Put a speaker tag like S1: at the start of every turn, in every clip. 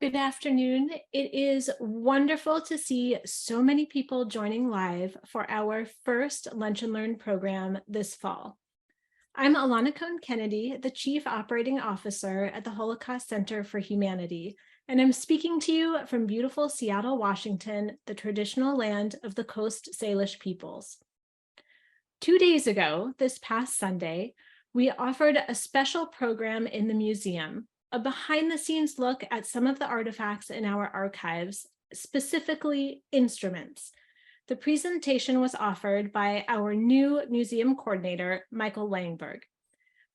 S1: Good afternoon. It is wonderful to see so many people joining live for our first Lunch and Learn program this fall. I'm Alana Cohn-Kennedy, the Chief Operating Officer at the Holocaust Center for Humanity, and I'm speaking to you from beautiful Seattle, Washington, the traditional land of the Coast Salish peoples. 2 days ago, this past Sunday, we offered a special program in the museum, a behind-the-scenes look at some of the artifacts in our archives, specifically instruments. The presentation was offered by our new museum coordinator, Michael Langberg.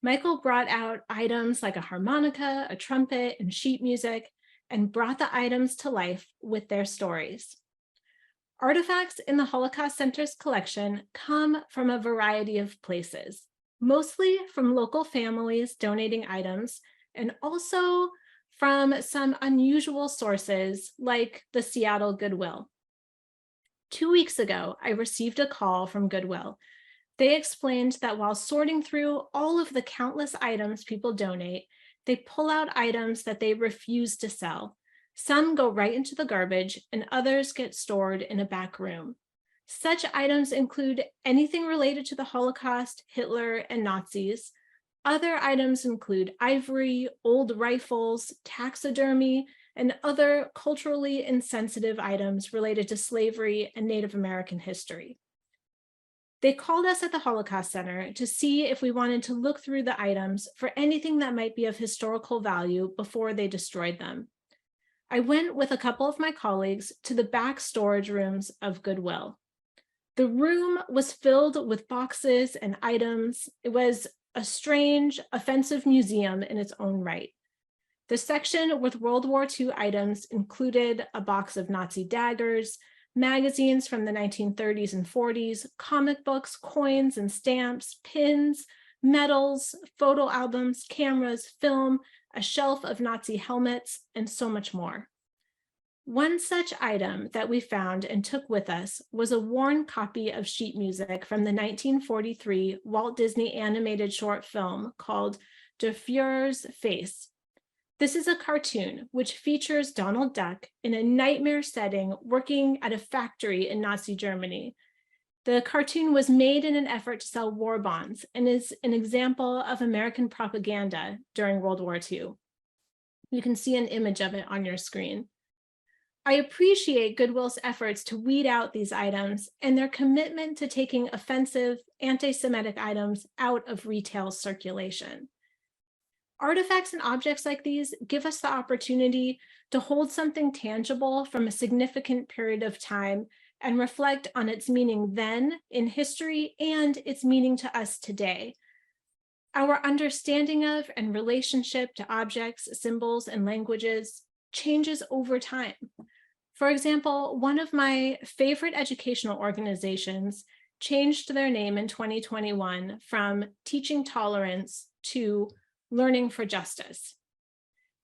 S1: Michael brought out items like a harmonica, a trumpet, and sheet music, and brought the items to life with their stories. Artifacts in the Holocaust Center's collection come from a variety of places, mostly from local families donating items, and also from some unusual sources like the Seattle Goodwill. 2 weeks ago, I received a call from Goodwill. They explained that while sorting through all of the countless items people donate, they pull out items that they refuse to sell. Some go right into the garbage and others get stored in a back room. Such items include anything related to the Holocaust, Hitler, and Nazis. Other items include ivory, old rifles, taxidermy, and other culturally insensitive items related to slavery and Native American history. They called us at the Holocaust Center to see if we wanted to look through the items for anything that might be of historical value before they destroyed them. I went with a couple of my colleagues to the back storage rooms of Goodwill. The room was filled with boxes and items. It was a strange, offensive museum in its own right. The section with World War II items included a box of Nazi daggers, magazines from the 1930s and 40s, comic books, coins and stamps, pins, medals, photo albums, cameras, film, a shelf of Nazi helmets, and so much more. One such item that we found and took with us was a worn copy of sheet music from the 1943 Walt Disney animated short film called Der Führer's Face. This is a cartoon which features Donald Duck in a nightmare setting working at a factory in Nazi Germany. The cartoon was made in an effort to sell war bonds and is an example of American propaganda during World War II. You can see an image of it on your screen. I appreciate Goodwill's efforts to weed out these items and their commitment to taking offensive anti-Semitic items out of retail circulation. Artifacts and objects like these give us the opportunity to hold something tangible from a significant period of time and reflect on its meaning then in history and its meaning to us today. Our understanding of and relationship to objects, symbols, and languages changes over time. For example, one of my favorite educational organizations changed their name in 2021 from Teaching Tolerance to Learning for Justice.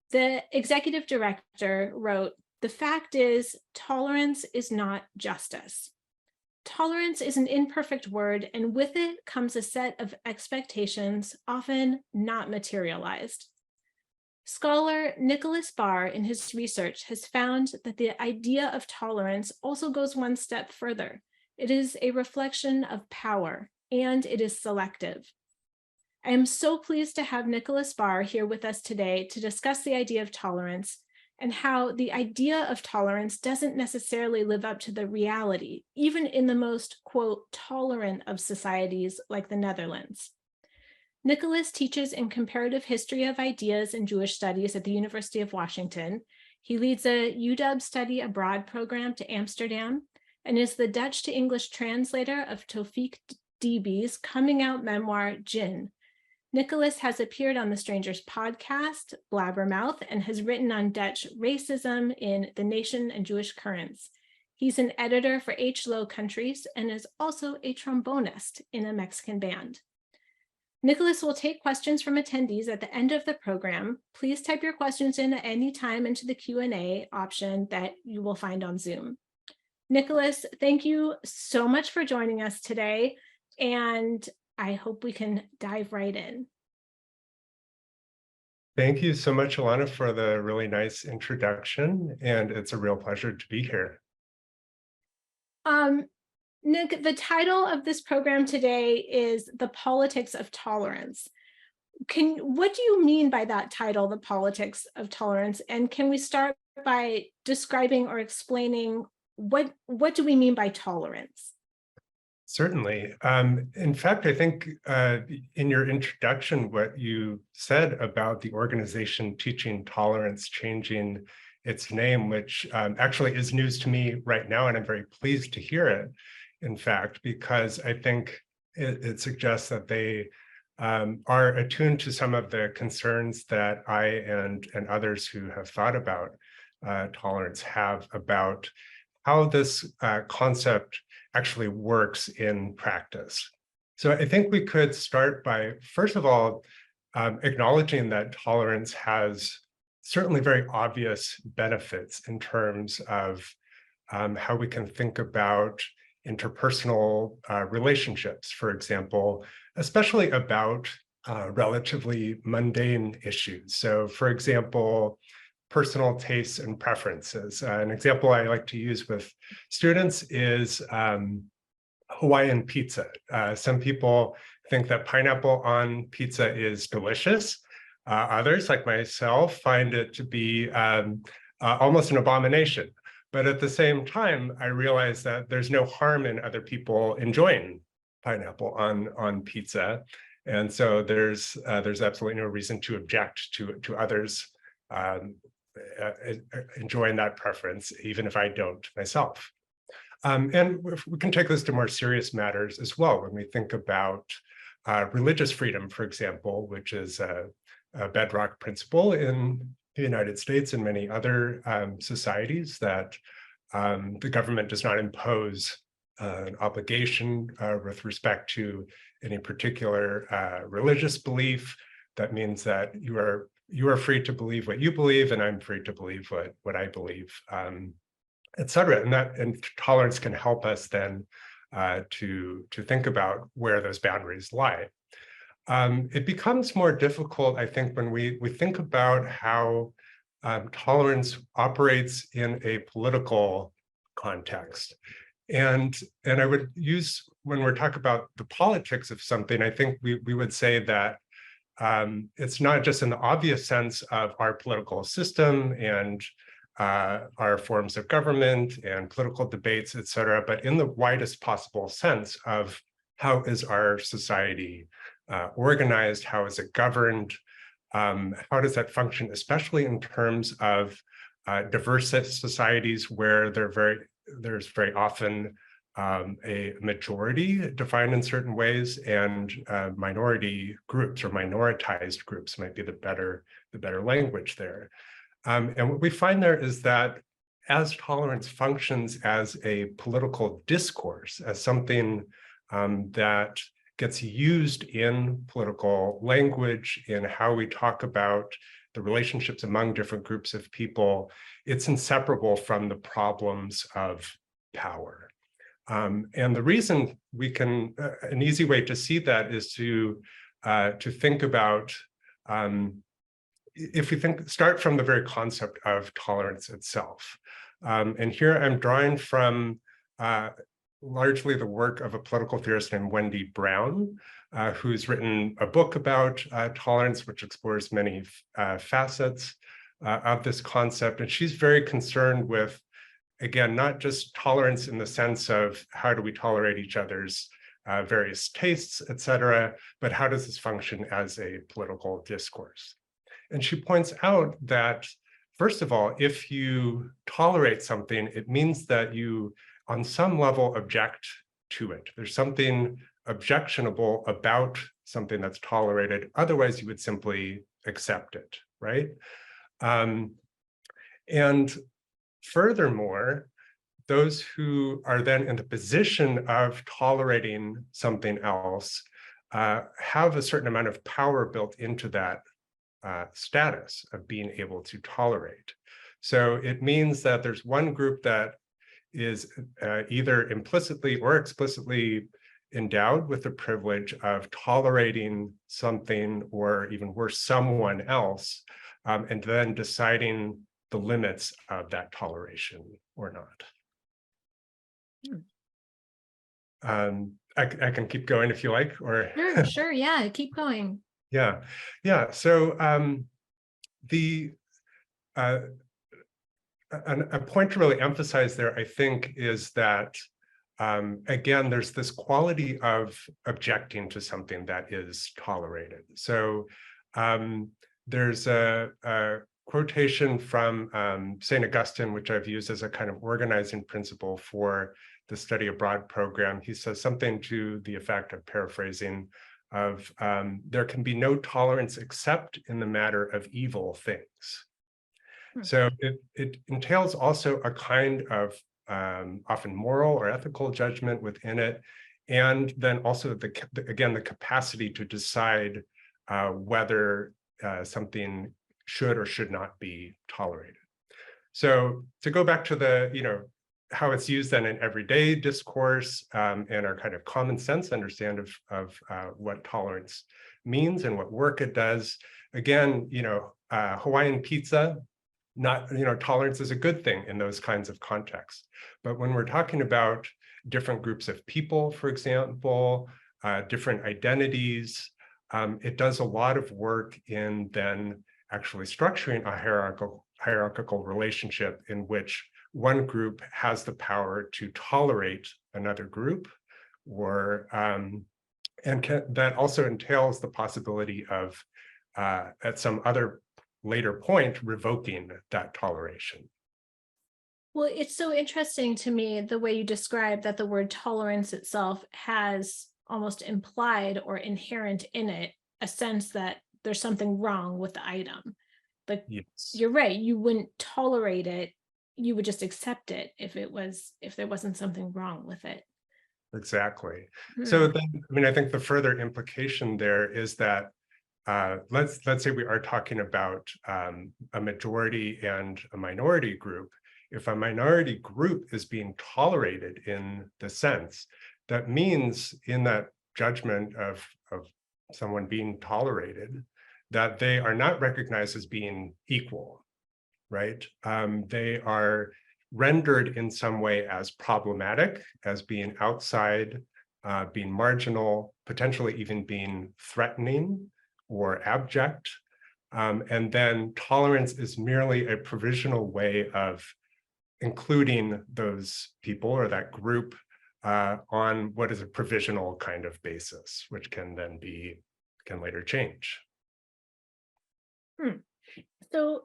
S1: The executive director wrote, "The fact is, tolerance is not justice. Tolerance is an imperfect word, and with it comes a set of expectations, often not materialized." Scholar Nicolaas Barr, in his research, has found that the idea of tolerance also goes one step further. It is a reflection of power, and it is selective. I am so pleased to have Nicolaas Barr here with us today to discuss the idea of tolerance and how the idea of tolerance doesn't necessarily live up to the reality, even in the most, quote, tolerant of societies like the Netherlands. Nicolaas teaches in comparative history of ideas and Jewish studies at the University of Washington. He leads a UW study abroad program to Amsterdam and is the Dutch to English translator of Tofik Dibi's coming out memoir, Djinn. Nicolaas has appeared on the Strangers podcast, Blabbermouth, and has written on Dutch racism in The Nation and Jewish Currents. He's an editor for H. Low Countries and is also a trombonist in a Mexican band. Nicolaas will take questions from attendees at the end of the program. Please type your questions in at any time into the Q&A option that you will find on Zoom. Nicolaas, thank you so much for joining us today, and I hope we can dive right in.
S2: Thank you so much, Alana, for the really nice introduction, and it's a real pleasure to be here.
S1: Nick, the title of this program today is The Politics of Tolerance. What do you mean by that title, The Politics of Tolerance? And can we start by describing or explaining what do we mean by tolerance?
S2: Certainly. In fact, I think in your introduction, what you said about the organization Teaching Tolerance changing its name, which actually is news to me right now, and I'm very pleased to hear it, in fact, because I think it suggests that they are attuned to some of the concerns that I and others who have thought about tolerance have about how this concept actually works in practice. So I think we could start by, first of all, acknowledging that tolerance has certainly very obvious benefits in terms of how we can think about interpersonal relationships, for example, especially about relatively mundane issues. So, for example, personal tastes and preferences. An example I like to use with students is Hawaiian pizza. Some people think that pineapple on pizza is delicious. Others, like myself, find it to be almost an abomination. But at the same time, I realize that there's no harm in other people enjoying pineapple on pizza. And so there's absolutely no reason to object to others enjoying that preference, even if I don't myself. And we can take this to more serious matters as well when we think about religious freedom, for example, which is a bedrock principle in the United States and many other societies, that the government does not impose an obligation with respect to any particular religious belief. That means that you are free to believe what you believe, and I'm free to believe what I believe, et cetera. And tolerance can help us then to think about where those boundaries lie. It becomes more difficult, I think, when we think about how tolerance operates in a political context. And I would use, when we're talking about the politics of something, I think we would say that it's not just in the obvious sense of our political system and our forms of government and political debates, et cetera, but in the widest possible sense of how is our society organized, how is it governed, how does that function, especially in terms of diverse societies where there's very often a majority defined in certain ways, and minority groups or minoritized groups might be the better language there. And what we find there is that as tolerance functions as a political discourse, as something that gets used in political language, in how we talk about the relationships among different groups of people, it's inseparable from the problems of power. And the reason we can, an easy way to see that is to think about, if we start from the very concept of tolerance itself. And here I'm drawing from largely the work of a political theorist named Wendy Brown, who's written a book about tolerance, which explores many facets of this concept. And she's very concerned with, again, not just tolerance in the sense of how do we tolerate each other's various tastes, et cetera, but how does this function as a political discourse? And she points out that, first of all, if you tolerate something, it means that you, on some level, object to it. There's something objectionable about something that's tolerated. Otherwise, you would simply accept it, right? And furthermore, those who are then in the position of tolerating something else have a certain amount of power built into that status of being able to tolerate. So it means that there's one group that is either implicitly or explicitly endowed with the privilege of tolerating something, or even worse, someone else, and then deciding the limits of that toleration or not. I can keep going if you like, or
S1: Sure, yeah, keep going.
S2: yeah. So the a point to really emphasize there, I think, is that again, there's this quality of objecting to something that is tolerated. So there's a quotation from St. Augustine, which I've used as a kind of organizing principle for the study abroad program. He says something to the effect of, paraphrasing, of there can be no tolerance except in the matter of evil things. So it entails also a kind of often moral or ethical judgment within it, and then also again the capacity to decide whether something should or should not be tolerated. So to go back to the how it's used then in everyday discourse and our kind of common sense understanding of what tolerance means and what work it does. Again, Hawaiian pizza, not, tolerance is a good thing in those kinds of contexts. But when we're talking about different groups of people, for example, different identities, it does a lot of work in then actually structuring a hierarchical relationship in which one group has the power to tolerate another group, or that also entails the possibility of at some other later point revoking that toleration.
S1: Well, it's so interesting to me the way you describe that the word tolerance itself has almost implied or inherent in it a sense that there's something wrong with the item. But
S2: Yes.
S1: you're right, you wouldn't tolerate it, you would just accept it if there wasn't something wrong with it.
S2: Exactly. So then, I think the further implication there is that let's say we are talking about a majority and a minority group. If a minority group is being tolerated in the sense, that means in that judgment of someone being tolerated, that they are not recognized as being equal, right? They are rendered in some way as problematic, as being outside, being marginal, potentially even being threatening or abject. And then tolerance is merely a provisional way of including those people or that group on what is a provisional kind of basis, which can later change.
S1: So,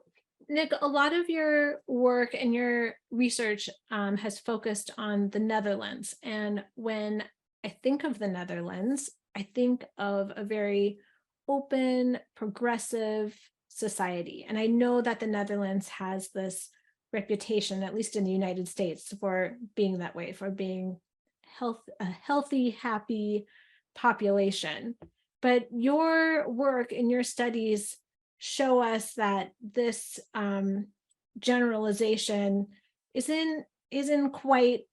S1: Nick, a lot of your work and your research has focused on the Netherlands. And when I think of the Netherlands, I think of a very open, progressive society. And I know that the Netherlands has this reputation, at least in the United States, for being that way, for being a healthy, happy population. But your work and your studies show us that this generalization isn't quite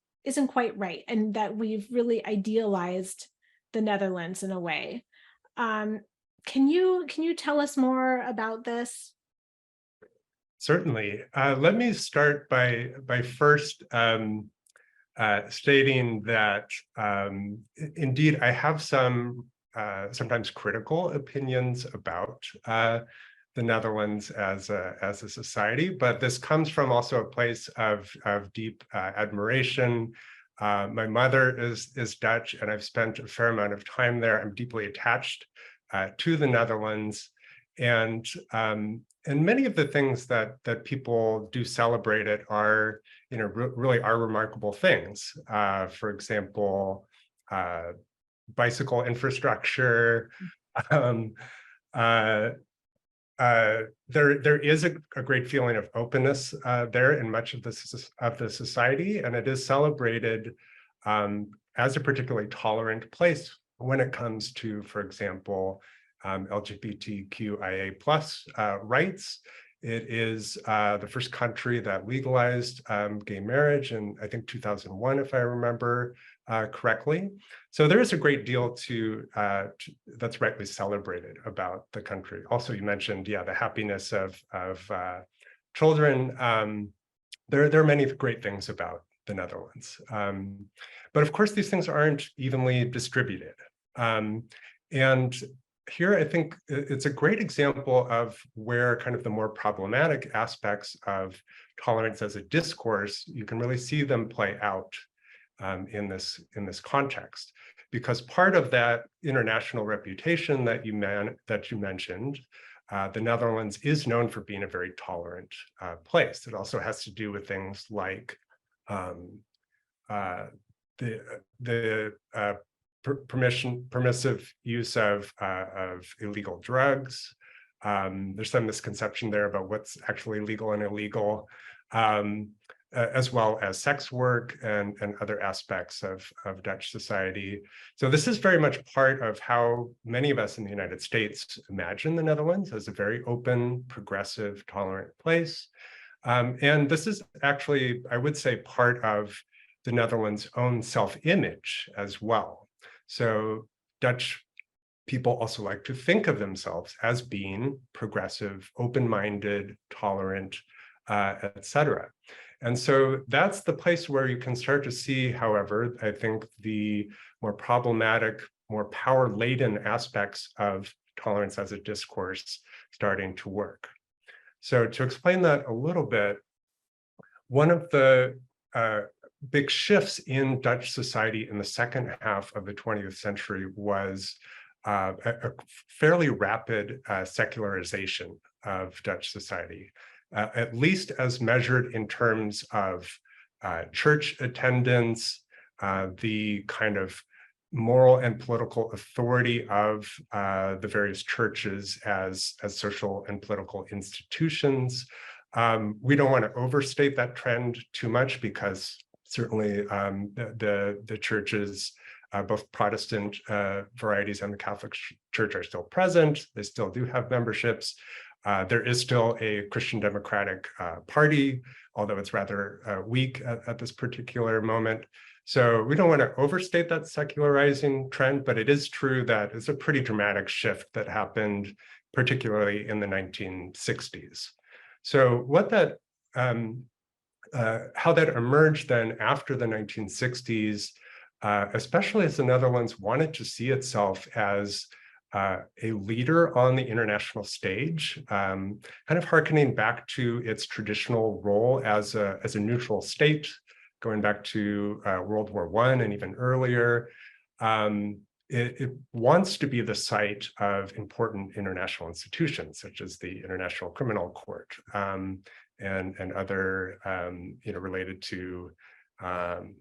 S1: right, and that we've really idealized the Netherlands in a way. Can you tell us more about this?
S2: Certainly. Let me start by first stating that indeed I have some sometimes critical opinions about the Netherlands as a society, but this comes from also a place of deep admiration. My mother is Dutch, and I've spent a fair amount of time there. I'm deeply attached to the Netherlands, and many of the things that people do celebrate it are, really are remarkable things. For example, bicycle infrastructure. There is a great feeling of openness there in much of the society, and it is celebrated as a particularly tolerant place when it comes to, for example, LGBTQIA+ rights. It is the first country that legalized gay marriage in, I think, 2001, if I remember correctly. So there is a great deal that's rightly celebrated about the country. Also, you mentioned, yeah, the happiness of children. There are many great things about the Netherlands. But of course, these things aren't evenly distributed. And here, I think it's a great example of where kind of the more problematic aspects of tolerance as a discourse, you can really see them play out in this context. Because part of that international reputation that you mentioned, the Netherlands is known for being a very tolerant place. It also has to do with things like the permissive use of illegal drugs. There's some misconception there about what's actually legal and illegal, as well as sex work and other aspects of Dutch society. So this is very much part of how many of us in the United States imagine the Netherlands as a very open, progressive, tolerant place. And this is actually, I would say, part of the Netherlands' own self-image as well. So Dutch people also like to think of themselves as being progressive, open-minded, tolerant, etc. And so that's the place where you can start to see, however, I think the more problematic, more power-laden aspects of tolerance as a discourse starting to work. So to explain that a little bit, one of the big shifts in Dutch society in the second half of the 20th century was a fairly rapid secularization of Dutch society, at least as measured in terms of church attendance, the kind of moral and political authority of the various churches as social and political institutions. We don't want to overstate that trend too much because certainly the churches, both Protestant varieties and the Catholic Church, are still present. They still do have memberships. There is still a Christian Democratic Party, although it's rather weak at this particular moment. So we don't want to overstate that secularizing trend, but it is true that it's a pretty dramatic shift that happened, particularly in the 1960s. So what that, how that emerged then after the 1960s, especially as the Netherlands wanted to see itself as a leader on the international stage, kind of hearkening back to its traditional role as a neutral state, going back to World War I and even earlier. It wants to be the site of important international institutions, such as the International Criminal Court and other, related to the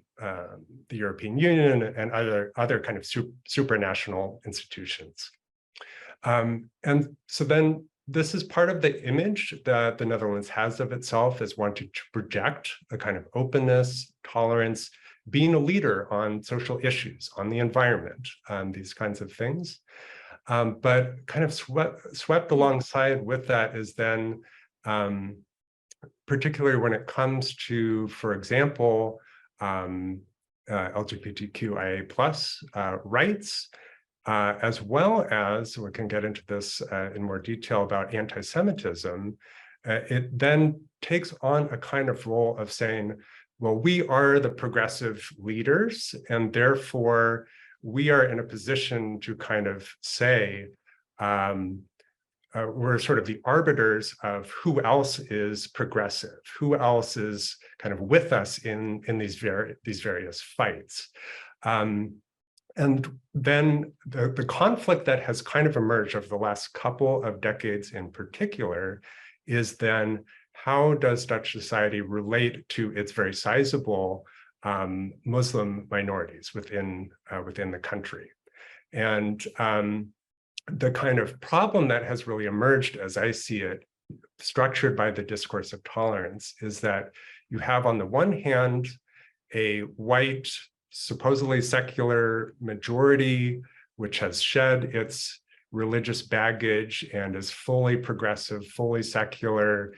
S2: European Union and other kind of supranational institutions. And so then this is part of the image that the Netherlands has of itself as wanting to project a kind of openness, tolerance, being a leader on social issues, on the environment, these kinds of things. But kind of swept alongside with that is then, particularly when it comes to, for example, LGBTQIA+ rights, as well as, we can get into this in more detail about anti-Semitism, it then takes on a kind of role of saying, well, we are the progressive leaders, and therefore we are in a position to kind of say, we're sort of the arbiters of who else is progressive, who else is kind of with us in these various fights. And then the conflict that has kind of emerged over the last couple of decades in particular is then, how does Dutch society relate to its very sizable Muslim minorities within the country? And the kind of problem that has really emerged, as I see it, structured by the discourse of tolerance, is that you have on the one hand a white, supposedly secular majority, which has shed its religious baggage and is fully progressive, fully secular,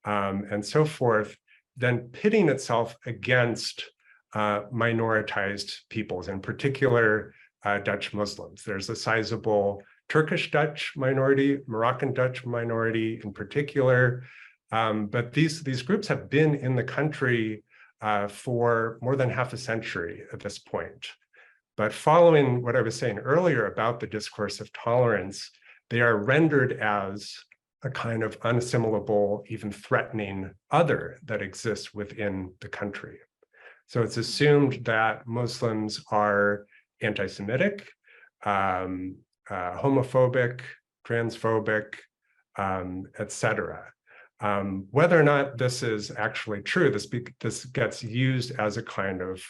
S2: and so forth, then pitting itself against minoritized peoples, in particular Dutch Muslims. There's a sizable Turkish Dutch minority, Moroccan Dutch minority in particular, but these groups have been in the country for more than half a century at this point. But following what I was saying earlier about the discourse of tolerance, they are rendered as a kind of unassimilable, even threatening other that exists within the country. So it's assumed that Muslims are anti-Semitic, homophobic, transphobic, etc. Whether or not this is actually true, this gets used as a kind of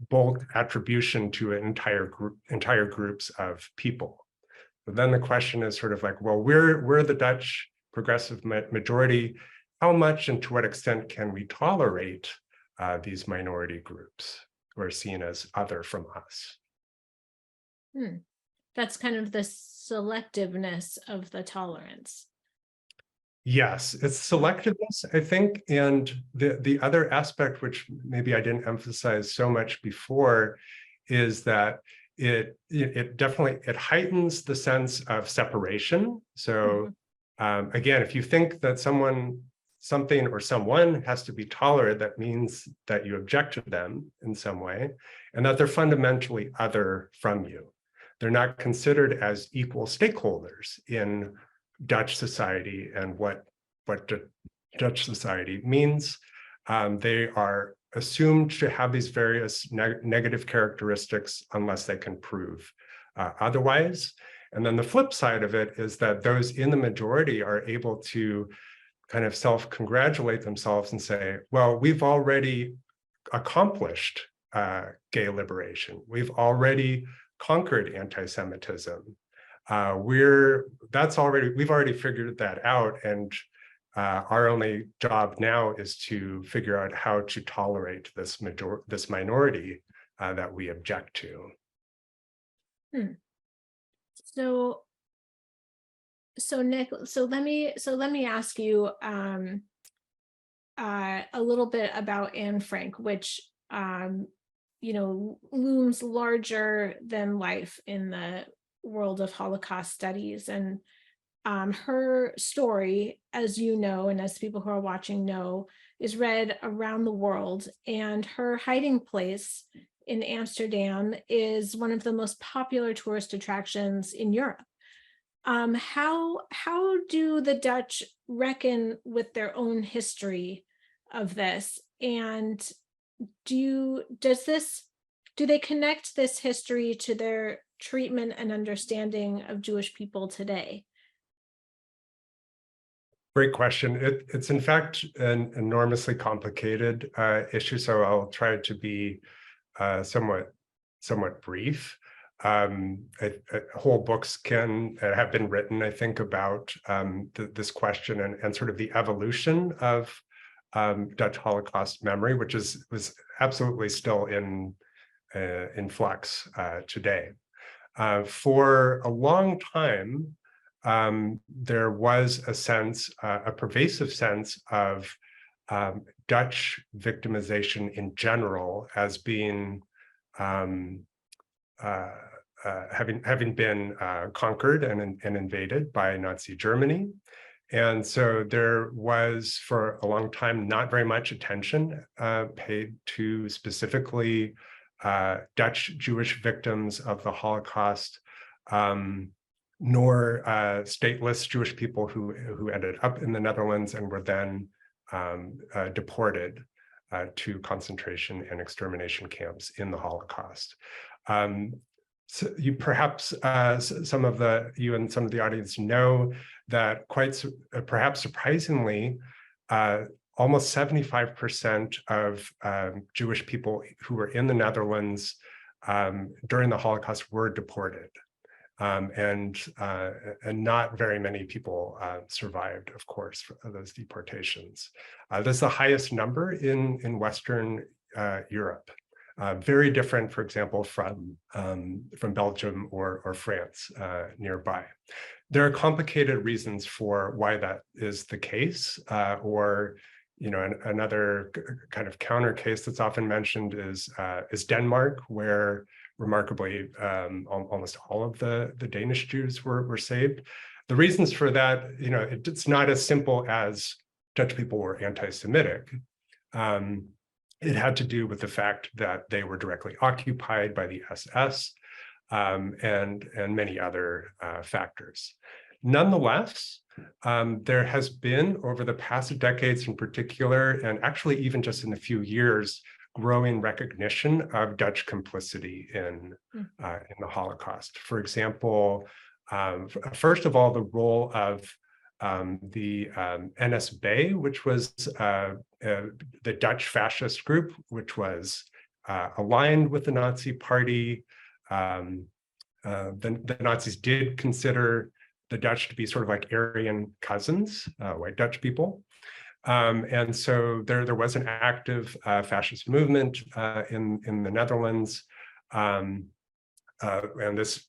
S2: bulk attribution to an entire groups of people. But then the question is sort of like, well, we're the Dutch progressive majority. How much and to what extent can we tolerate these minority groups who are seen as other from us?
S1: That's kind of the selectiveness of the tolerance.
S2: Yes, it's selectiveness, I think. And the other aspect, which maybe I didn't emphasize so much before, is that it definitely heightens the sense of separation. So again, if you think that something or someone has to be tolerant, that means that you object to them in some way, and that they're fundamentally other from you. They're not considered as equal stakeholders in Dutch society and what Dutch society means. They are assumed to have these various negative characteristics unless they can prove otherwise. And then the flip side of it is that those in the majority are able to kind of self-congratulate themselves and say, well, we've already accomplished gay liberation. We've already conquered anti-Semitism. We've already figured that out, and our only job now is to figure out how to tolerate this minority that we object to.
S1: So Nick, let me ask you a little bit about Anne Frank, which looms larger than life in the world of Holocaust studies. And her story, as you know, and as people who are watching know, is read around the world. And her hiding place in Amsterdam is one of the most popular tourist attractions in Europe. How do the Dutch reckon with their own history of this? And do they connect this history to their treatment and understanding of Jewish people today?
S2: Great question. It's in fact an enormously complicated issue, so I'll try to be somewhat brief. Whole books can have been written, I think, about this question and sort of the evolution of Dutch Holocaust memory, which was absolutely still in flux today. For a long time, there was a pervasive sense of Dutch victimization in general as being having been conquered and invaded by Nazi Germany. And so there was, for a long time, not very much attention paid to specifically Dutch Jewish victims of the Holocaust, nor stateless Jewish people who ended up in the Netherlands and were then deported to concentration and extermination camps in the Holocaust. So you perhaps some of the audience know that perhaps surprisingly, almost 75% of Jewish people who were in the Netherlands during the Holocaust were deported. And not very many people survived, of course, for those deportations. This is the highest number in Western Europe. very different, for example, from Belgium or France nearby. There are complicated reasons for why that is the case, or another kind of counter case that's often mentioned is Denmark, where remarkably almost all of the Danish Jews were saved. The reasons for that, it's not as simple as Dutch people were anti-Semitic. It had to do with the fact that they were directly occupied by the SS, and many other factors. Nonetheless, there has been, over the past decades in particular, and actually even just in a few years, growing recognition of Dutch complicity in the Holocaust. For example, first of all, the role of the NSB, which was the Dutch fascist group, which was aligned with the Nazi Party. The Nazis did consider the Dutch to be sort of like Aryan cousins, white Dutch people. And so there was an active fascist movement in the Netherlands. And this,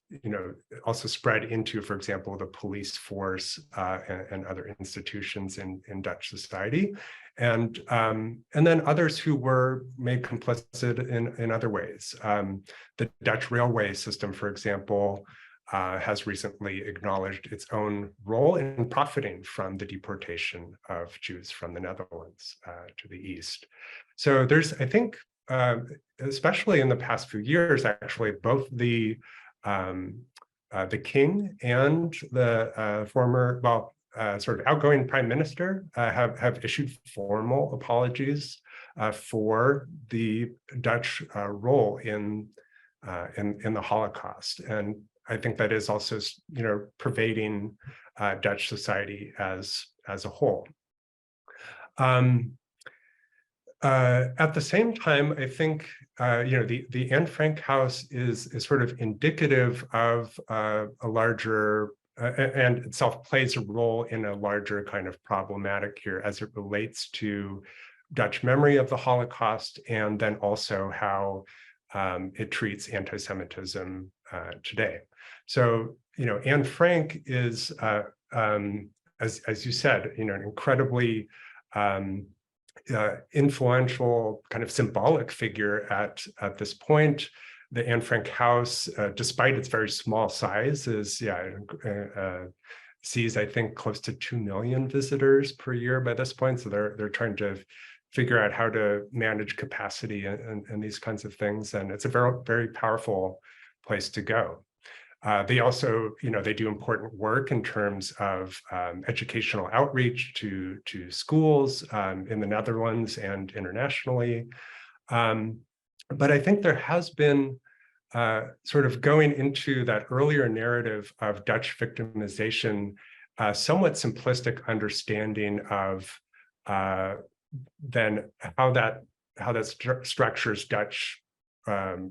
S2: also spread into, for example, the police force and other institutions in Dutch society, and then others who were made complicit in other ways. The Dutch railway system, for example, has recently acknowledged its own role in profiting from the deportation of Jews from the Netherlands to the east. So there's, I think, especially in the past few years, actually, both the king and the former, sort of outgoing prime minister have issued formal apologies for the Dutch role in the Holocaust, and I think that is also, pervading Dutch society as a whole. At the same time, I think the Anne Frank House is sort of indicative of a larger, and itself plays a role in a larger kind of problematic here as it relates to Dutch memory of the Holocaust, and then also how it treats anti-Semitism today. So, Anne Frank is, as you said, an incredibly influential kind of symbolic figure at this point. The Anne Frank House, despite its very small size, sees, I think, close to 2 million visitors per year by this point. So they're trying to figure out how to manage capacity and these kinds of things. And it's a very, very powerful place to go. They also, they do important work in terms of educational outreach to schools in the Netherlands and internationally. But I think there has been sort of going into that earlier narrative of Dutch victimization, somewhat simplistic understanding of then how that structures Dutch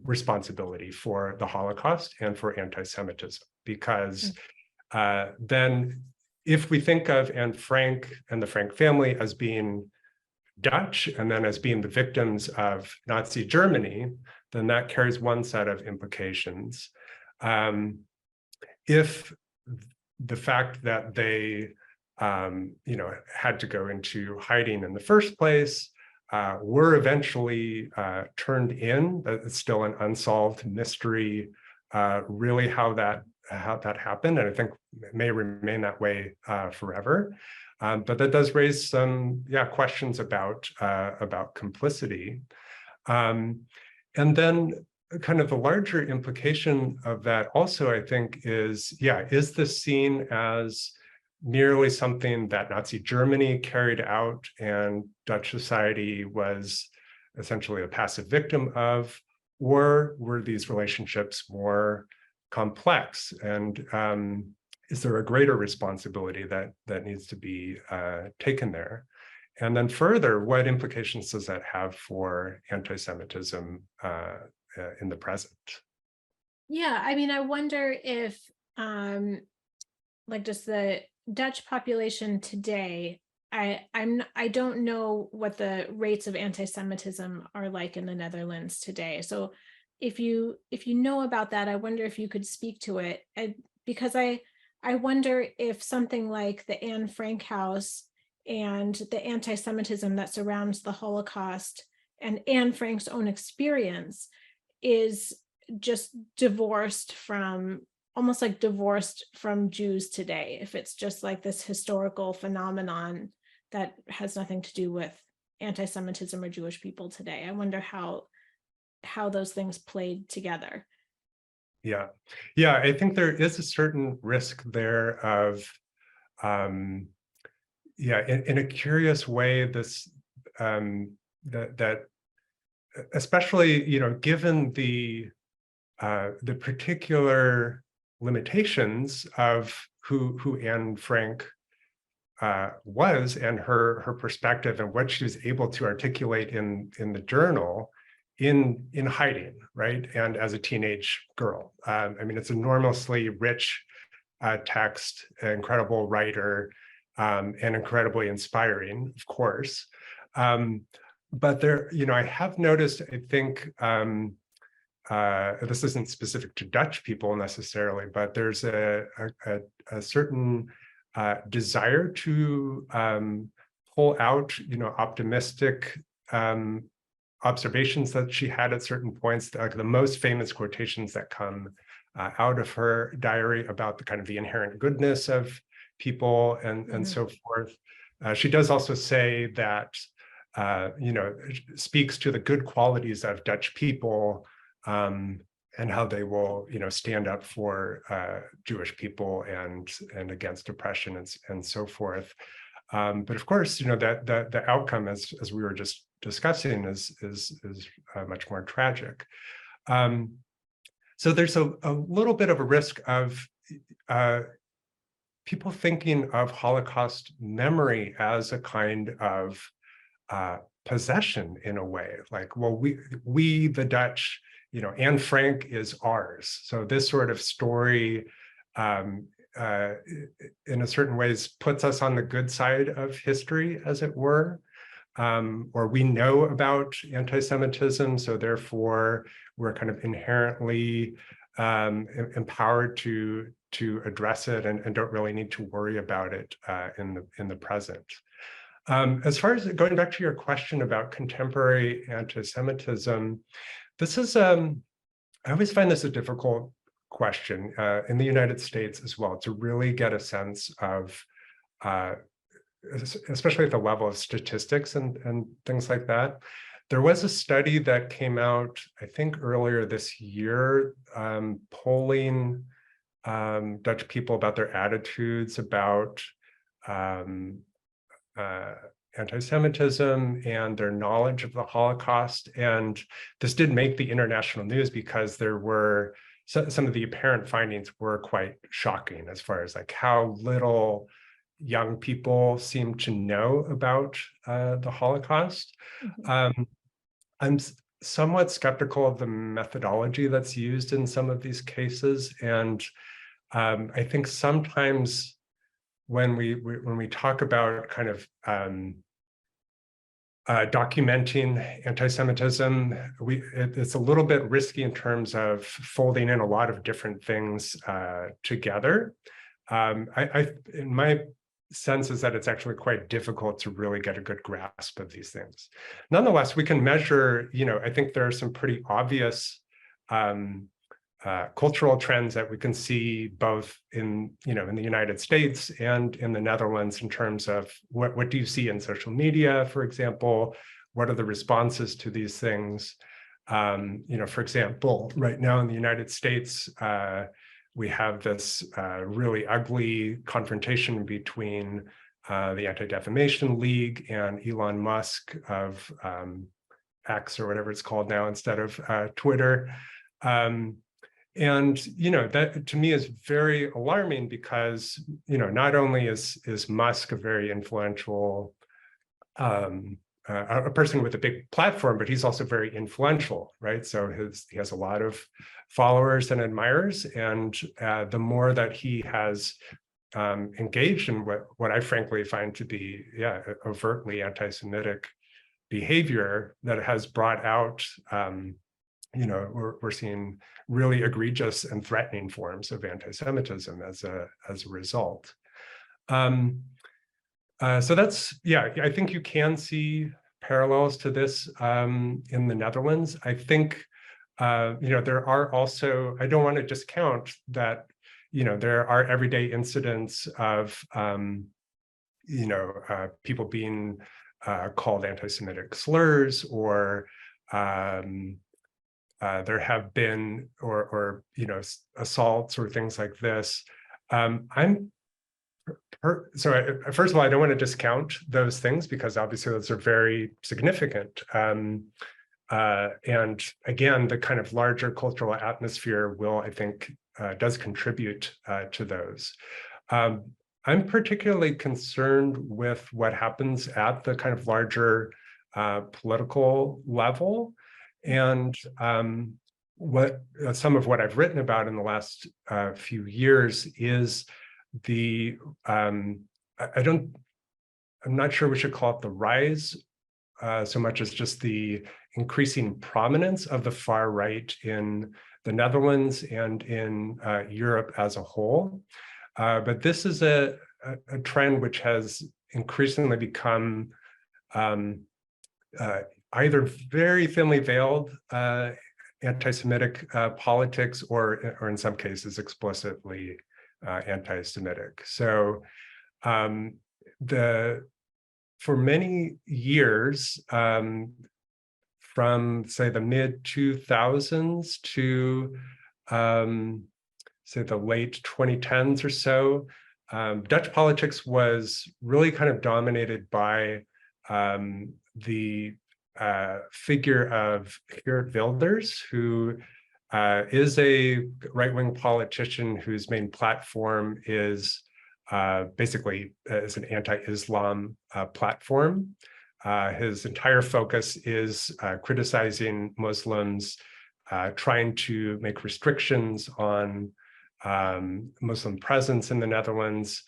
S2: responsibility for the Holocaust and for anti-Semitism, because then if we think of Anne Frank and the Frank family as being Dutch and then as being the victims of Nazi Germany, then that carries one set of implications. If the fact that they had to go into hiding in the first place, were eventually turned in. It's still an unsolved mystery, really how that happened, and I think it may remain that way forever. But that does raise some questions about complicity, and then kind of the larger implication of that also, I think, is this seen as merely something that Nazi Germany carried out and Dutch society was essentially a passive victim of, or were these relationships more complex? And is there a greater responsibility that needs to be taken there? And then further, what implications does that have for anti-Semitism in the present?
S1: Yeah, I mean, I wonder if like just the Dutch population today I don't know what the rates of anti-Semitism are like in the Netherlands today. So if you know about that, I wonder if you could speak to it. Because I wonder if something like the Anne Frank House and the anti-Semitism that surrounds the Holocaust and Anne Frank's own experience is just divorced from, almost like divorced from Jews today, if it's just like this historical phenomenon that has nothing to do with anti-Semitism or Jewish people today. I wonder how those things played together.
S2: Yeah. Yeah, I think there is a certain risk there of, yeah, in a curious way, this that especially, given the particular limitations of who Anne Frank was, and her perspective and what she was able to articulate in the journal in hiding, right? And as a teenage girl. I mean, it's enormously rich text, incredible writer, and incredibly inspiring, of course. But there, I have noticed, I think, this isn't specific to Dutch people necessarily, but there's a certain desire to pull out, optimistic observations that she had at certain points. Like the most famous quotations that come out of her diary about the kind of the inherent goodness of people and so forth. She does also say that, speaks to the good qualities of Dutch people, and how they will, stand up for Jewish people and against oppression and so forth. But of course, that the outcome, as we were just discussing, is much more tragic. So there's a little bit of a risk of people thinking of Holocaust memory as a kind of possession in a way, like, well, we the Dutch, Anne Frank is ours. So this sort of story, in a certain ways, puts us on the good side of history, as it were. Or we know about anti-Semitism, so therefore we're kind of inherently empowered to address it and don't really need to worry about it in the present. As far as going back to your question about contemporary anti-Semitism, this is, I always find this a difficult question in the United States as well, to really get a sense of, especially at the level of statistics and things like that. There was a study that came out, I think, earlier this year, polling Dutch people about their attitudes about anti-Semitism and their knowledge of the Holocaust. And this did make the international news because there were some of the apparent findings were quite shocking, as far as like how little young people seem to know about the Holocaust. I'm somewhat skeptical of the methodology that's used in some of these cases. And I think sometimes when we talk about kind of documenting anti-Semitism, it's a little bit risky in terms of folding in a lot of different things together. In my sense is that it's actually quite difficult to really get a good grasp of these things. Nonetheless, we can measure, I think there are some pretty obvious cultural trends that we can see both in the United States and in the Netherlands, in terms of what do you see in social media, for example. What are the responses to these things? For example, right now in the United States, we have this really ugly confrontation between the Anti-Defamation League and Elon Musk of X, or whatever it's called now, instead of Twitter. And that to me is very alarming, because not only is Musk a very influential a person with a big platform, but he's also very influential, right? So he has a lot of followers and admirers, and the more that he has engaged in what I frankly find to be, overtly anti-Semitic behavior that has brought out, we're seeing really egregious and threatening forms of anti-Semitism as a result. So that's, I think you can see parallels to this in the Netherlands. I think, there are also, I don't want to discount that, there are everyday incidents of, people being called anti-Semitic slurs, or there have been, or assaults or things like this. First of all, I don't want to discount those things because obviously those are very significant. And again, the kind of larger cultural atmosphere I think, does contribute to those. I'm particularly concerned with what happens at the kind of larger political level. And some of what I've written about in the last few years is I'm not sure we should call it the rise so much as just the increasing prominence of the far right in the Netherlands and in Europe as a whole. But this is a trend which has increasingly become either very thinly veiled anti-Semitic politics, or in some cases explicitly anti-Semitic. So for many years, from say the mid-2000s to say the late 2010s or so, Dutch politics was really kind of dominated by the figure of Geert Wilders, who is a right-wing politician whose main platform is basically is an anti-Islam platform. His entire focus is criticizing Muslims, trying to make restrictions on Muslim presence in the Netherlands,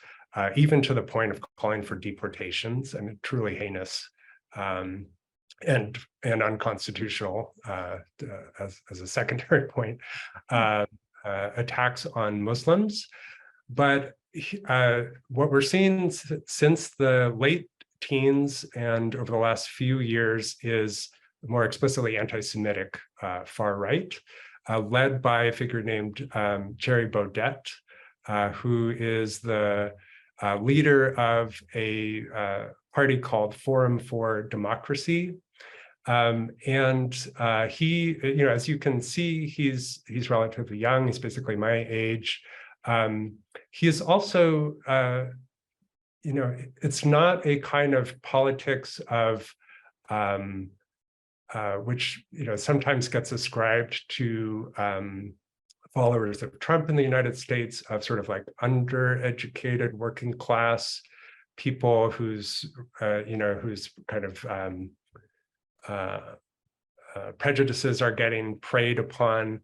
S2: even to the point of calling for deportations. I mean, truly heinous and unconstitutional, as a secondary point, attacks on Muslims. But what we're seeing since the late teens and over the last few years is more explicitly anti-Semitic far right, led by a figure named Thierry Baudet, who is the leader of a party called Forum for Democracy. And he, as you can see, he's relatively young. He's basically my age. He is also, it's not a kind of politics of which sometimes gets ascribed to followers of Trump in the United States, of sort of like undereducated working class people whose kind of prejudices are getting preyed upon.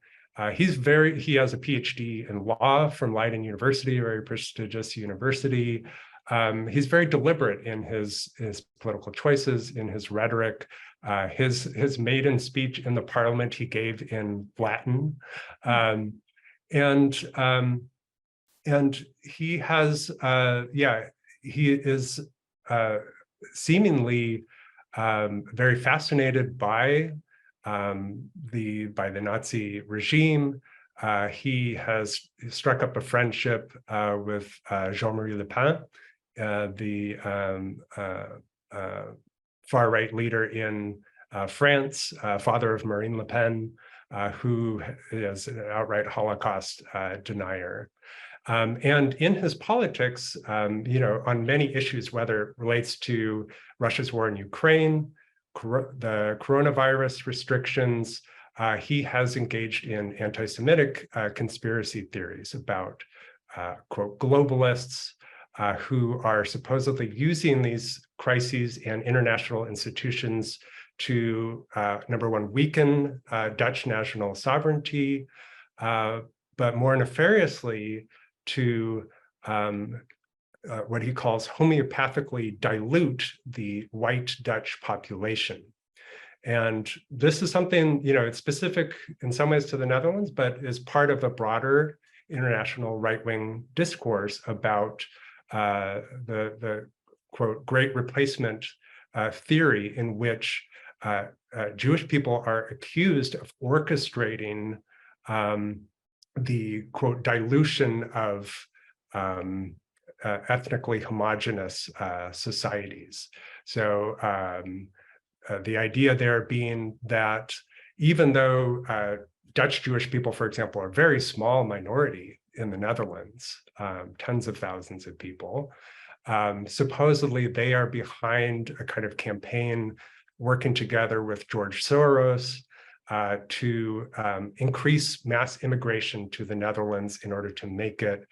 S2: He has a PhD in law from Leiden University, a very prestigious university. He's very deliberate in his political choices, in his rhetoric. His maiden speech in the parliament he gave in Latin. And he has, he is seemingly very fascinated by the Nazi regime. He has struck up a friendship with Jean-Marie Le Pen, the far-right leader in France, father of Marine Le Pen, who is an outright Holocaust denier. And in his politics, on many issues, whether it relates to Russia's war in Ukraine, the coronavirus restrictions, he has engaged in anti-Semitic conspiracy theories about, quote, globalists who are supposedly using these crises and international institutions to, number one, weaken Dutch national sovereignty, but more nefariously to what he calls homeopathically dilute the white Dutch population. And this is something, it's specific in some ways to the Netherlands, but is part of a broader international right-wing discourse about the quote, great replacement theory, in which Jewish people are accused of orchestrating the quote, dilution of ethnically homogenous societies. So the idea there being that even though Dutch Jewish people, for example, are a very small minority in the Netherlands, tens of thousands of people, supposedly they are behind a kind of campaign working together with George Soros to increase mass immigration to the Netherlands in order to make it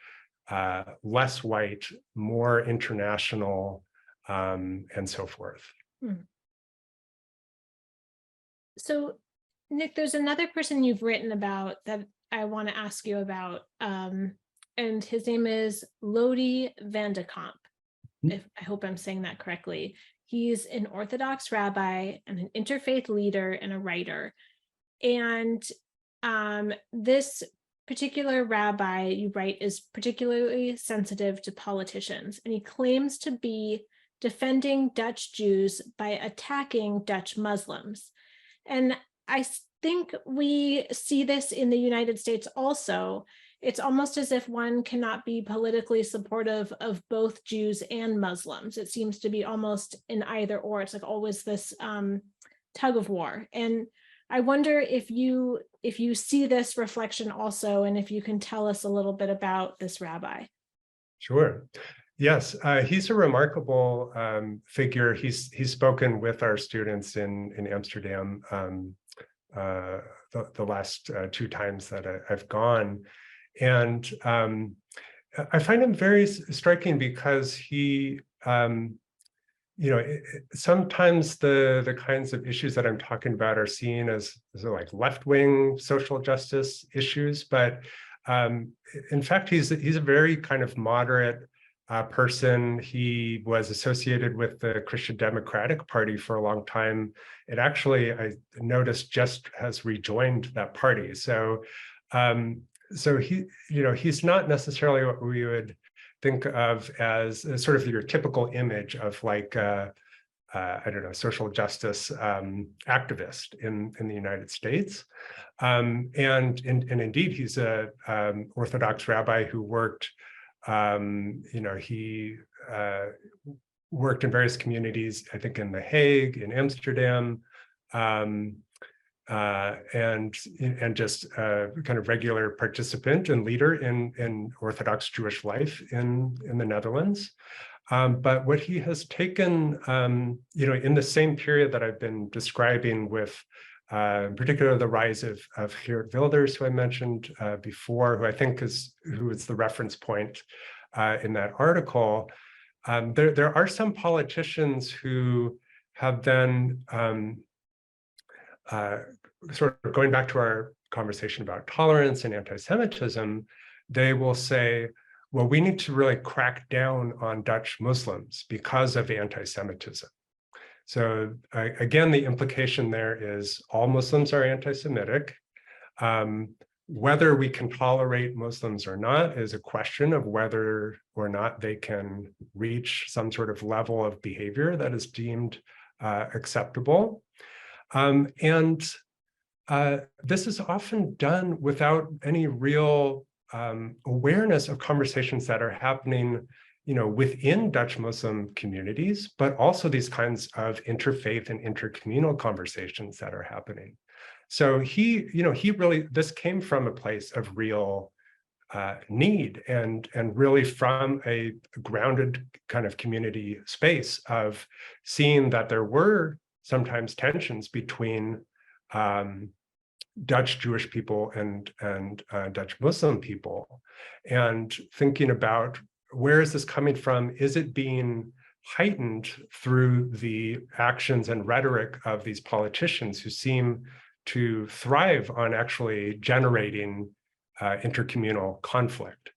S2: less white, more international, and so forth.
S1: So, Nick, there's another person you've written about that I want to ask you about, and his name is Lodi van de Kamp. I hope I'm saying that correctly. He's an Orthodox rabbi and an interfaith leader and a writer. And this particular rabbi, you write, is particularly sensitive to politicians, and he claims to be defending Dutch Jews by attacking Dutch Muslims. And I think we see this in the United States also. It's almost as if one cannot be politically supportive of both Jews and Muslims. It seems to be almost an either or. It's like always this tug of war. And I wonder if you see this reflection also, and if you can tell us a little bit about this rabbi.
S2: Sure. Yes, he's a remarkable figure. He's spoken with our students in Amsterdam the last two times that I've gone. And I find him very striking because he, sometimes the kinds of issues that I'm talking about are seen as like left-wing social justice issues, but in fact, he's a very kind of moderate person. He was associated with the Christian Democratic Party for a long time. It actually, I noticed, just has rejoined that party. So, so he's not necessarily what we would think of as sort of your typical image of like, I don't know, social justice activist in the United States. And indeed, he's a Orthodox rabbi who worked, he worked in various communities, I think in The Hague, in Amsterdam, and just kind of regular participant and leader in Orthodox Jewish life in the Netherlands. But what he has taken, in the same period that I've been describing with, in particular, the rise of Geert Wilders, who I mentioned before, who I think is the reference point in that article. There are some politicians who have then, sort of going back to our conversation about tolerance and anti-Semitism, they will say, well, we need to really crack down on Dutch Muslims because of anti-Semitism. So again, the implication there is all Muslims are anti-Semitic. Whether we can tolerate Muslims or not is a question of whether or not they can reach some sort of level of behavior that is deemed acceptable. And this is often done without any real awareness of conversations that are happening, within Dutch Muslim communities, but also these kinds of interfaith and intercommunal conversations that are happening. So he really, this came from a place of real need and really from a grounded kind of community space of seeing that there were sometimes tensions between Dutch Jewish people and Dutch Muslim people, and thinking about where is this coming from? Is it being heightened through the actions and rhetoric of these politicians who seem to thrive on actually generating intercommunal conflict?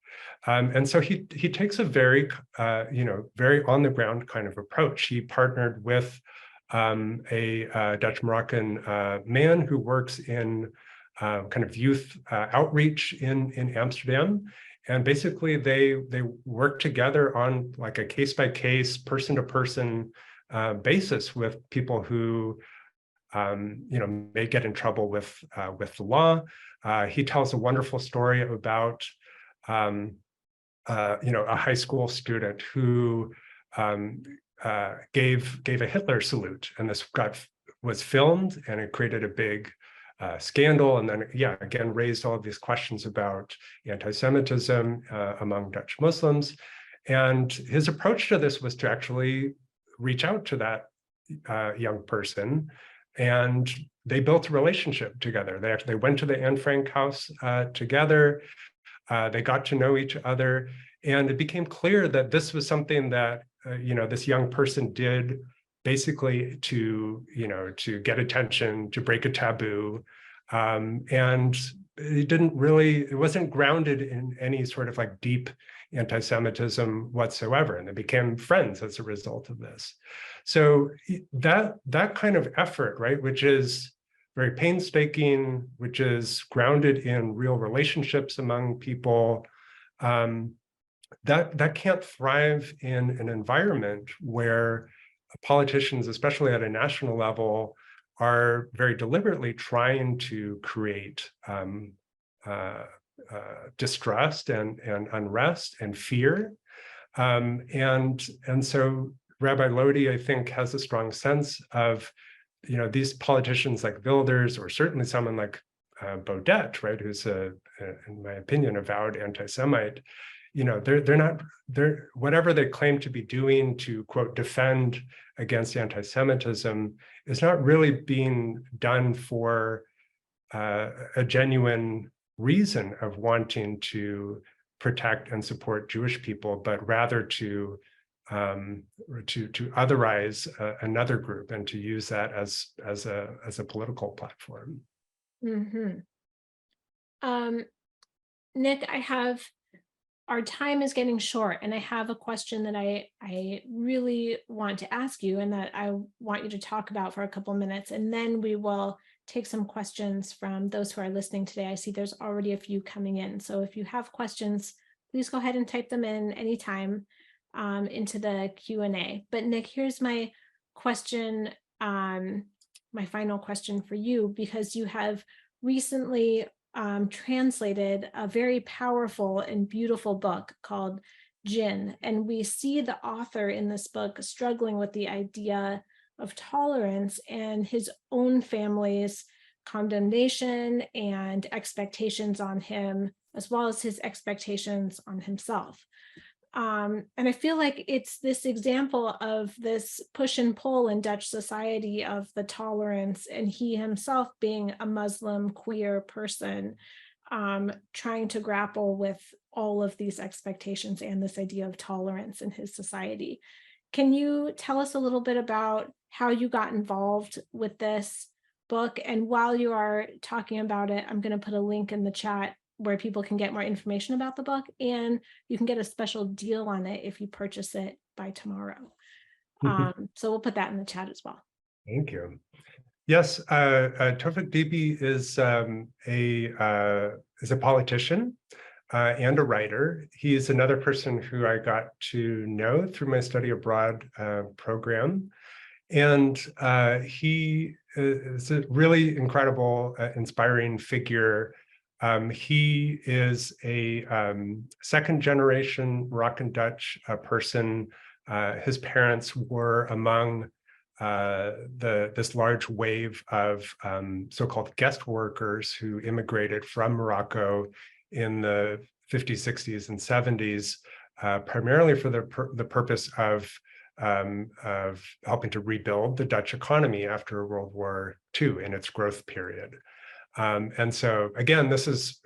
S2: And so he takes a very, very on the ground kind of approach. He partnered with a Dutch Moroccan man who works in kind of youth outreach in Amsterdam. And basically they work together on like a case-by-case, person-to-person basis with people who may get in trouble with the law. He tells a wonderful story about a high school student who gave a Hitler salute, and this was filmed, and it created a big scandal, and then again raised all of these questions about anti-Semitism among Dutch Muslims. And his approach to this was to actually reach out to that young person, and they built a relationship together. They went to the Anne Frank house together. They got to know each other, and it became clear that this was something that this young person did basically to get attention, to break a taboo, and it wasn't grounded in any sort of like deep anti-Semitism whatsoever, and they became friends as a result of this. So that kind of effort, right, which is very painstaking, which is grounded in real relationships among people, that can't thrive in an environment where politicians, especially at a national level, are very deliberately trying to create distrust and unrest and fear. And so Rabbi Lodi, I think, has a strong sense of these politicians like Wilders, or certainly someone like Baudet, right, who's in my opinion, avowed anti-Semite. They're whatever they claim to be doing to, quote, defend against anti-Semitism is not really being done for a genuine reason of wanting to protect and support Jewish people, but rather to otherize another group and to use that as a political platform.
S1: Mm-hmm. Nick, our time is getting short, and I have a question that I really want to ask you, and that I want you to talk about for a couple minutes, and then we will take some questions from those who are listening today. I see there's already a few coming in, so if you have questions, please go ahead and type them in anytime into the Q&A. But Nick, here's my question, my final question for you, because you have recently translated a very powerful and beautiful book called Djinn. And we see the author in this book struggling with the idea of tolerance and his own family's condemnation and expectations on him, as well as his expectations on himself. And I feel like it's this example of this push and pull in Dutch society of the tolerance, and he himself being a Muslim queer person, trying to grapple with all of these expectations and this idea of tolerance in his society. Can you tell us a little bit about how you got involved with this book? And while you are talking about it, I'm going to put a link in the chat where people can get more information about the book, and you can get a special deal on it if you purchase it by tomorrow. So we'll put that in the chat as well.
S2: Thank you. Yes, Tofik Dibi is a politician and a writer. He is another person who I got to know through my study abroad program. And he is a really incredible, inspiring figure. He is a second generation Moroccan Dutch person. His parents were among this large wave of so-called guest workers who immigrated from Morocco in the 50s, 60s, and 70s, primarily for the purpose of helping to rebuild the Dutch economy after World War II in its growth period. And so, again, this is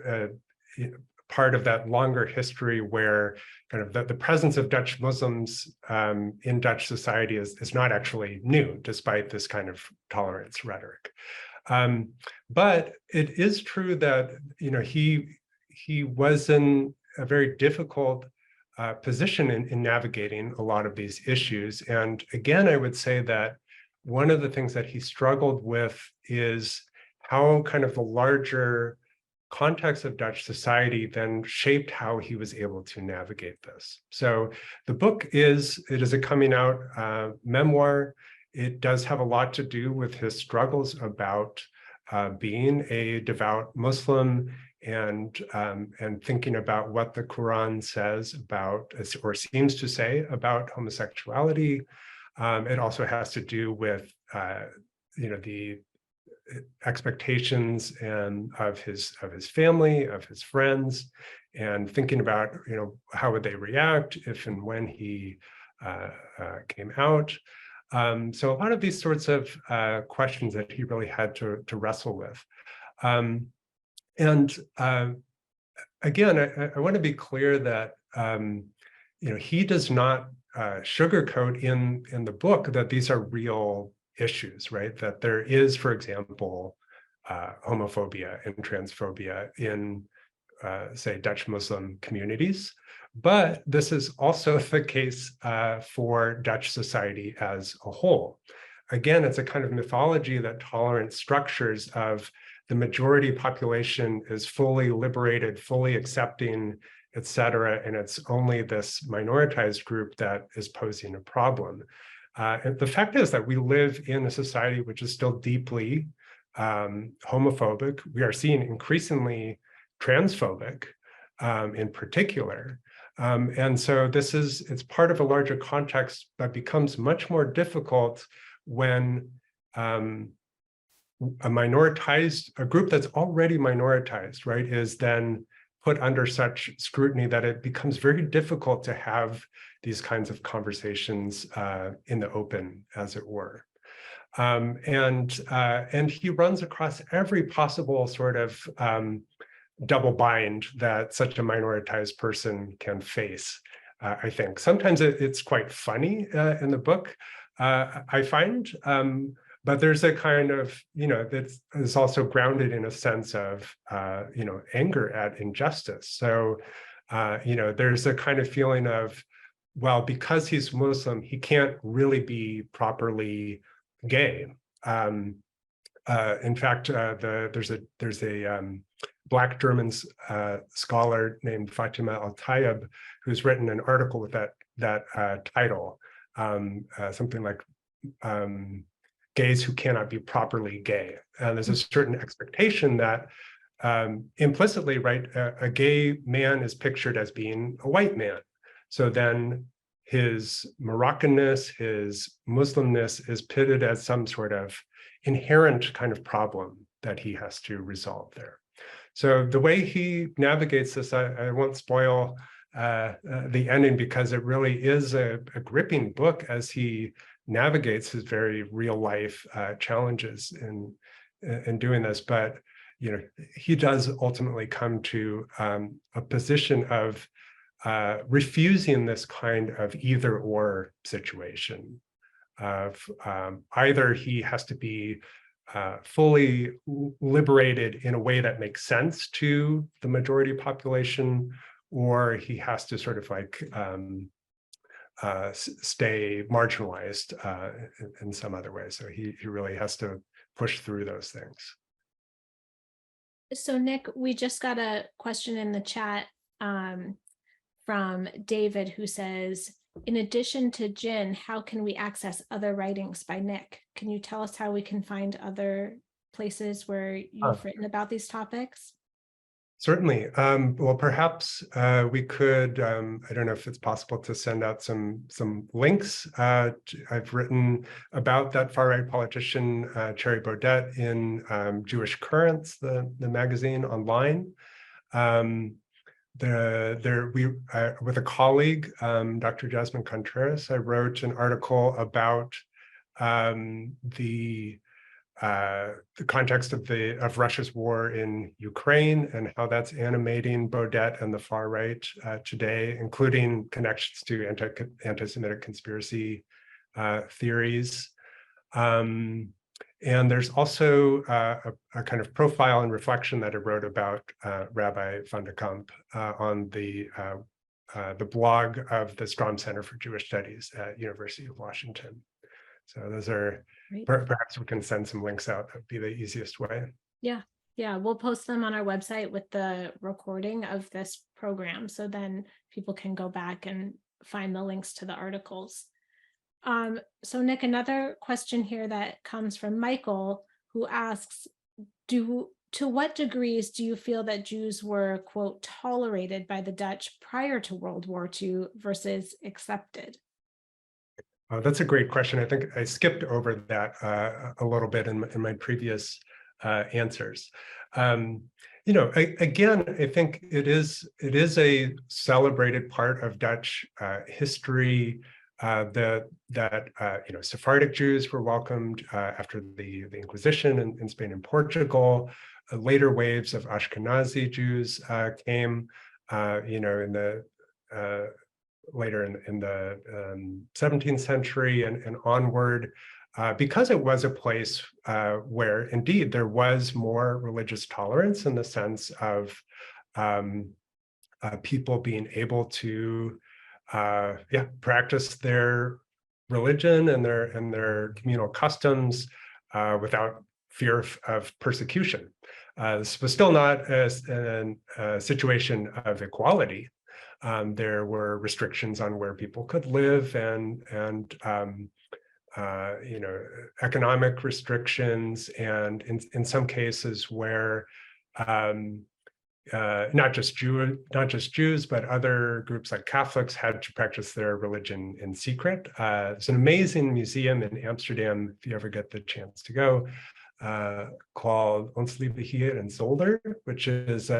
S2: part of that longer history where kind of the presence of Dutch Muslims in Dutch society is not actually new, despite this kind of tolerance rhetoric. But it is true that he was a very difficult position in navigating a lot of these issues. And again, I would say that one of the things that he struggled with is how kind of the larger context of Dutch society then shaped how he was able to navigate this. So the book is a coming out memoir. It does have a lot to do with his struggles about being a devout Muslim and thinking about what the Quran says about, or seems to say about homosexuality. It also has to do with the expectations and of his family, of his friends, and thinking about how would they react if and when he came out. So a lot of these sorts of questions that he really had to wrestle with. Again, I want to be clear that he does not sugarcoat in the book that these are real issues, right? That there is, for example, homophobia and transphobia in, say, Dutch Muslim communities. But this is also the case for Dutch society as a whole. Again, it's a kind of mythology that tolerant structures of the majority population is fully liberated, fully accepting, et cetera, and it's only this minoritized group that is posing a problem. And the fact is that we live in a society which is still deeply homophobic. We are seeing increasingly transphobic in particular. And so it's part of a larger context that becomes much more difficult when a group that's already minoritized, right, is then put under such scrutiny that it becomes very difficult to have these kinds of conversations in the open, as it were. And he runs across every possible sort of double bind that such a minoritized person can face, I think. Sometimes it's quite funny in the book, I find, but there's a kind of, that is also grounded in a sense of, anger at injustice. So, there's a kind of feeling of, well, because he's Muslim, he can't really be properly gay. In fact, there's a Black German scholar named Fatima Al-Tayyab who's written an article with that title, something like gays who cannot be properly gay. And there's a certain expectation that implicitly, right, a gay man is pictured as being a white man. So then his Moroccanness, his Muslimness is pitted as some sort of inherent kind of problem that he has to resolve there. So the way he navigates this, I won't spoil the ending because it really is a gripping book as he navigates his very real life challenges in doing this. But he does ultimately come to a position of refusing this kind of either or situation of either he has to be fully liberated in a way that makes sense to the majority population, or he has to sort of like stay marginalized in some other way. So he really has to push through those things.
S1: So Nick, we just got a question in the chat from David who says, in addition to Djinn, how can we access other writings by Nick? Can you tell us how we can find other places where you've written about these topics?
S2: Certainly. Well, perhaps we could, I don't know if it's possible to send out some links. I've written about that far-right politician, Thierry Baudet, in Jewish Currents, the magazine online. With a colleague, Dr. Jasmine Contreras, I wrote an article about the context of Russia's war in Ukraine and how that's animating Baudet and the far right today, including connections to anti-Semitic conspiracy theories. And there's also a kind of profile and reflection that I wrote about Rabbi van de Kamp on the blog of the Strom Center for Jewish Studies at University of Washington. So those are, perhaps we can send some links out. That'd be the easiest way.
S1: Yeah, yeah, we'll post them on our website with the recording of this program, so then people can go back and find the links to the articles. So Nick, another question here that comes from Michael, who asks, to what degrees do you feel that Jews were, quote, tolerated by the Dutch prior to World War II versus accepted?
S2: That's a great question. I think I skipped over that a little bit in my previous answers. Again, I think it is a celebrated part of Dutch history that Sephardic Jews were welcomed after the Inquisition in Spain and Portugal. Later waves of Ashkenazi Jews came, in the later in the 17th century and onward, because it was a place where indeed there was more religious tolerance in the sense of people being able to practice their religion and their communal customs without fear of persecution. This was still not a situation of equality. There were restrictions on where people could live and economic restrictions, and in some cases where not just Jews, but other groups like Catholics had to practice their religion in secret. It's an amazing museum in Amsterdam, if you ever get the chance to go, called Ons Lieve Heer in Zolder, which is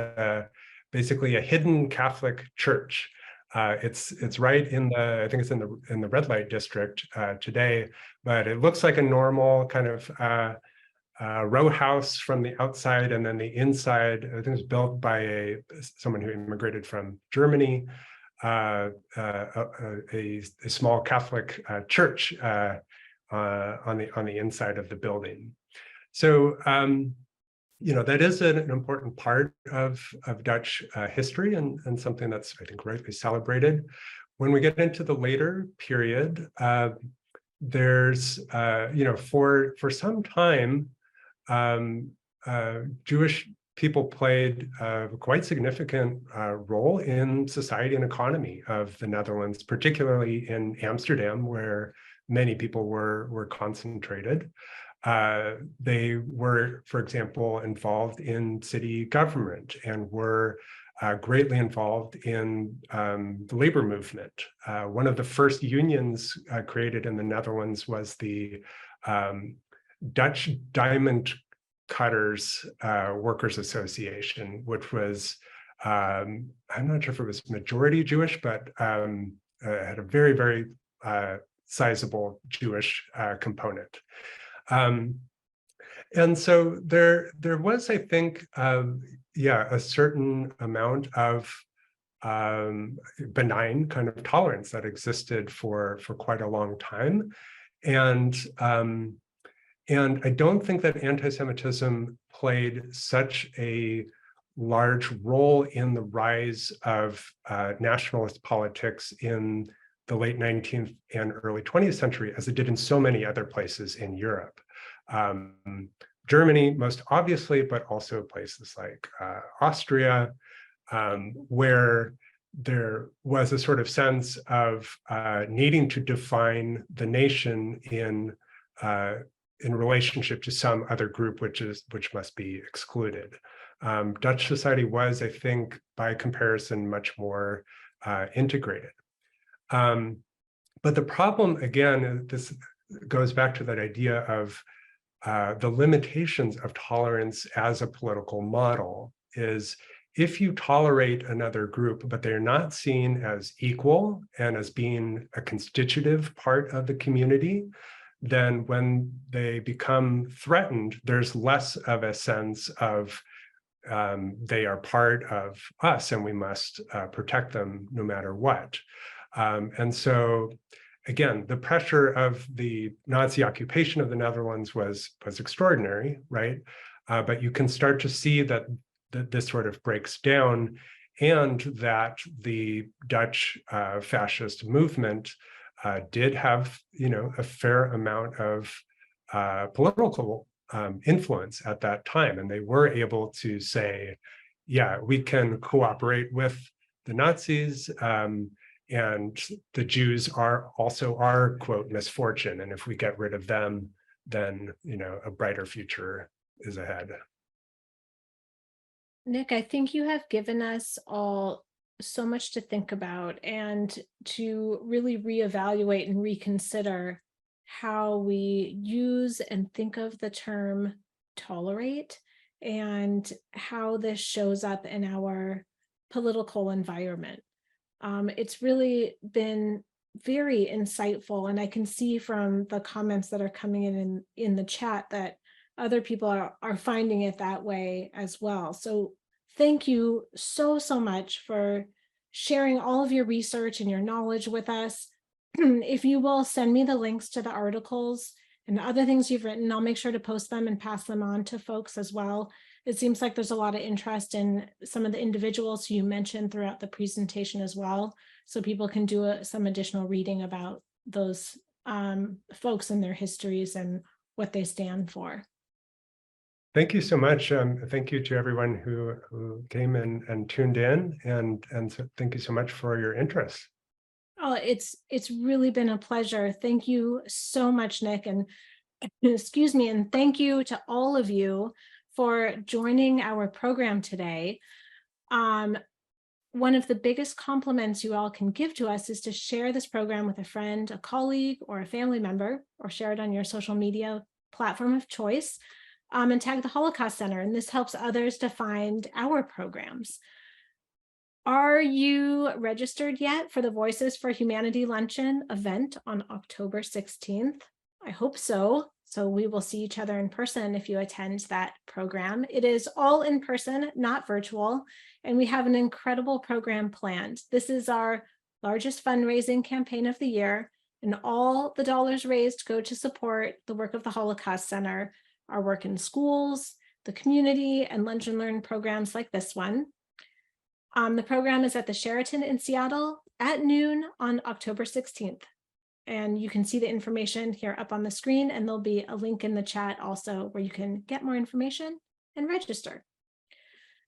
S2: basically a hidden Catholic church. It's right in the, I think it's in the red light district today, but it looks like a normal kind of row house from the outside, and then the inside, I think it was built by someone who immigrated from Germany, a small Catholic church on the inside of the building. So that is an important part of Dutch history and something that's, I think, rightly celebrated. When we get into the later period, there's, for some time, Jewish people played a quite significant role in society and economy of the Netherlands, particularly in Amsterdam, where many people were concentrated. They were, for example, involved in city government and were greatly involved in the labor movement. One of the first unions created in the Netherlands was the Dutch Diamond Cutters Workers Association, which was, I'm not sure if it was majority Jewish, but had a very, very sizable Jewish component. And so there was, I think, a certain amount of benign kind of tolerance that existed for quite a long time. And I don't think that anti-Semitism played such a large role in the rise of nationalist politics in the late 19th and early 20th century as it did in so many other places in Europe. Germany, most obviously, but also places like Austria, where there was a sort of sense of needing to define the nation in relationship to some other group, which must be excluded. Dutch society was, I think, by comparison, much more integrated. But the problem, again, this goes back to that idea of the limitations of tolerance as a political model, is if you tolerate another group, but they're not seen as equal and as being a constitutive part of the community, then when they become threatened, there's less of a sense of they are part of us and we must protect them no matter what. And so again, the pressure of the Nazi occupation of the Netherlands was extraordinary, right? But you can start to see that this sort of breaks down, and that the Dutch fascist movement did have, a fair amount of political influence at that time, and they were able to say, yeah, we can cooperate with the Nazis, and the Jews are also our, quote, misfortune, and if we get rid of them, then a brighter future is ahead.
S1: Nick, I think you have given us all so much to think about and to really reevaluate and reconsider how we use and think of the term tolerate, and how this shows up in our political environment. It's really been very insightful, and I can see from the comments that are coming in the chat that other people are finding it that way as well. So thank you so much for sharing all of your research and your knowledge with us. If you will send me the links to the articles and other things you've written, I'll make sure to post them and pass them on to folks as well. It seems like there's a lot of interest in some of the individuals who you mentioned throughout the presentation as well, so people can do some additional reading about those folks and their histories and what they stand for.
S2: Thank you so much. Thank you to everyone who came and tuned in, and so thank you so much for your interest.
S1: Oh, it's really been a pleasure. Thank you so much, Nick, and excuse me, and thank you to all of you for joining our program today. One of the biggest compliments you all can give to us is to share this program with a friend, a colleague, or a family member, or share it on your social media platform of choice, and tag the Holocaust Center, and this helps others to find our programs. Are you registered yet for the Voices for Humanity Luncheon event on October 16th? I hope so. So we will see each other in person if you attend that program. It is all in person, not virtual, and we have an incredible program planned. This is our largest fundraising campaign of the year, and all the dollars raised go to support the work of the Holocaust Center, our work in schools, the community, and Lunch and Learn programs like this one. The program is at the Sheraton in Seattle at noon on October 16th. And you can see the information here up on the screen, and there'll be a link in the chat also where you can get more information and register.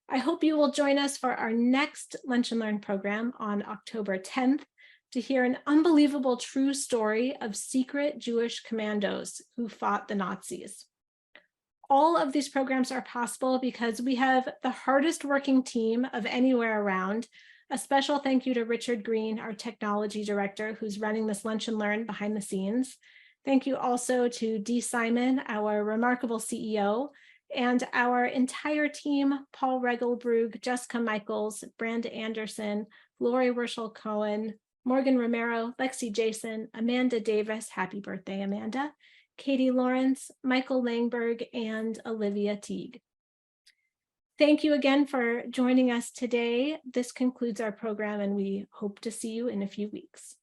S1: I hope you will join us for our next Lunch and Learn program on October 10th to hear an unbelievable true story of secret Jewish commandos who fought the Nazis. All of these programs are possible because we have the hardest working team of anywhere around. A special thank you to Richard Green, our technology director, who's running this Lunch and Learn behind the scenes. Thank you also to Dee Simon, our remarkable CEO, and our entire team, Paul Regelbrug, Jessica Michaels, Branda Anderson, Lori Werschel-Cohen, Morgan Romero, Lexi Jason, Amanda Davis, happy birthday, Amanda, Katie Lawrence, Michael Langberg, and Olivia Teague. Thank you again for joining us today. This concludes our program, and we hope to see you in a few weeks.